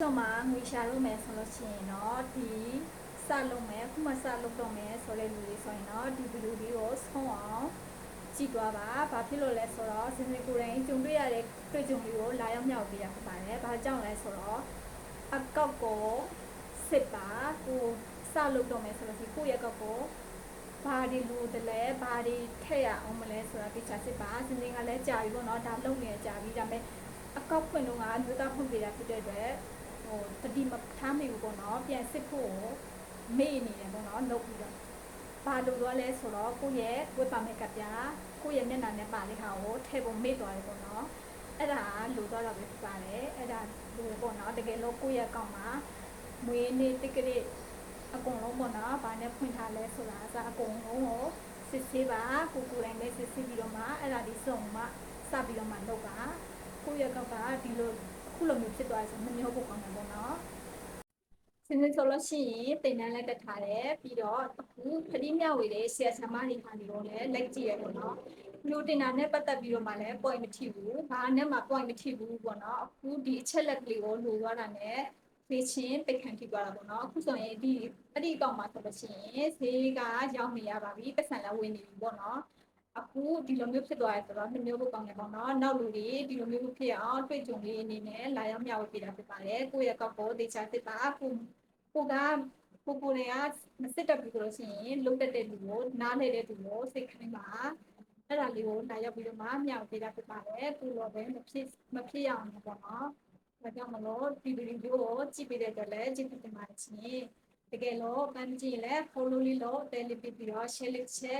တော့မှငွေရှာလို့မယ်ဆိုလို့ရှိရင်တော့ဒီစလုပ်မယ်ခုမှစလုပ်တော့မယ်ဆိုတဲ့လူတွေဆိုရင်တော့ဒီဗီဒီယိုလေးကိုဆုံးအောင်ကြည့်သွားပါဘာဖြစ်လို့လဲဆိုတော့စင်စင်ကိုယ်တိုင်ကြုံတွေ့ရတဲ့တွေ့ကြုံလေးကိုလာရောက်မြောက်ပေးရဖြစ်ပါတယ်ဘာကြောင့်လဲဆိုတော့အကောက်ကိုစစ်ပါကိုစလုပ်တော့မယ်ဆိုလို့ဒီကိုယ့်ရဲ့အကောက်ကိုဘာဒီလူတလဲဘာဒီထည့်ရအောင်မလဲဆိုတာပြချစစ်ပါစင်စင်ကလည်းကြာပြီပေါ့နော်ဒါလုပ်နေကြာပြီဒါပေမဲ့အကောက်ဖွင့်တော့ကမျိုးသားဖွင့်ပေးတာဖြစ်တဲ့အတွက်တတိမထားမိဘူးပေါ့နော်ပြန်စစ်ဖို့မေ့နေတယ်ပေါ့နော်လုပ်ပြီးတော့ဘာလို့တော့လဲဆိုတော့ကိုယ့်ရဲ့ဝက်ပါမယ်ကပြကိုယ့်ရဲ့မျက်နှာနဲ့ပါလေးဟာကိုထည့်ဖို့မေ့သွားတယ်ပေါ့နော်အဲ့ဒါလိုတော့ပဲဖြစ်ပါတယ်အဲ့ဒါလိုပေါ့နော်တကယ်လို့ကိုယ့်ရဲ့အကောင့်မှာမွေးနေ့တက်ကလေးအကုန်လုံးပေါ့နော်ဘာနဲ့ဖွင့်ထားလဲဆိုတာအကုန်လုံးကိုစစ်ဆေးပါကိုယ်တိုင်ပဲစစ်ဆေးပြီးတော့မှအဲ့ဒါဒီစုံမှစပြီးတော့မှလုပ်ပါကိုယ့်ရဲ့ကောက်ကဒီလိုခုလိုမျိုးဖြစ်သွားတယ်ဆိုမမျိုးဖို့ကောင်းတယ်ပေါ့နော်စင်းစင်းဆိုလို့ရှိရင်တင်တန်းလက်တက်ထားတယ်ပြီးတော့အခုခရီးမြောက်ဝေးတဲ့ဆရာဆရာမတွေခါနေတော့လည်းလက်ကြည့်ရပေါ့နော်လူတင်တာနဲ့ပတ်သက်ပြီးတော့မှလည်း point မထိဘူးဘာနဲ့မှ point မထိဘူးပေါ့နော်အခုဒီအချက်လက်ကလေးကိုလိုသွားတာနဲ့ဖေးချင်းပိတ်ခံထိသွားတာပေါ့နော်အခုဆိုရင်ဒီအဲ့ဒီအကောင်မှာဆိုလို့ရှိရင်ဈေးကရောက်နေရပါပြီပတ်စံလည်းဝင်နေပြီပေါ့နော်အခုဒီလိုမျိုးဖြစ်သွားရဆိုတော့နှမျိုးဖို့ကောင်းတယ်ပေါ့နော်နောက်လူတွေဒီလိုမျိုးဖြစ်အောင်တွေ့ကြုံလေးအနေနဲ့လာရောက်မျှဝေပေးတာဖြစ်ပါတယ်ကိုယ့်ရဲ့ကောက်ကိုတေချာစစ်ပါကိုတွေကကိုတွေကမစစ်တတ်ဘူးဆိုလို့ရှိရင်လုံးတက်တဲ့လူကိုနားလေတဲ့လူကိုစိတ်ခိုင်းပါအဲ့ဒါလေးကိုလာရောက်ပြီးတော့မှမျှဝေပေးတာဖြစ်ပါတယ်ကိုတော့ပဲမဖြစ်ရအောင်ပေါ့နော်ဒါကြောင့်မလို့ဒီဗီဒီယိုကိုကြည့်ပေးတဲ့အတွက်လည်းကျေးဇူးတင်ပါတယ်ရှင်တကယ်လို့ကမ်းကြည့်လဲ follow လေးလို့တယ်လီပြီးတော့ share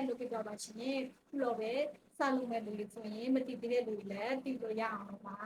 လုပ်ပြပါရှင်ခုလိုပဲစလုပ်မဲ့လူတွေဆိုရင်မတည်သေးတဲ့လူတွေလည်းတည်လို့ရအောင်ပါ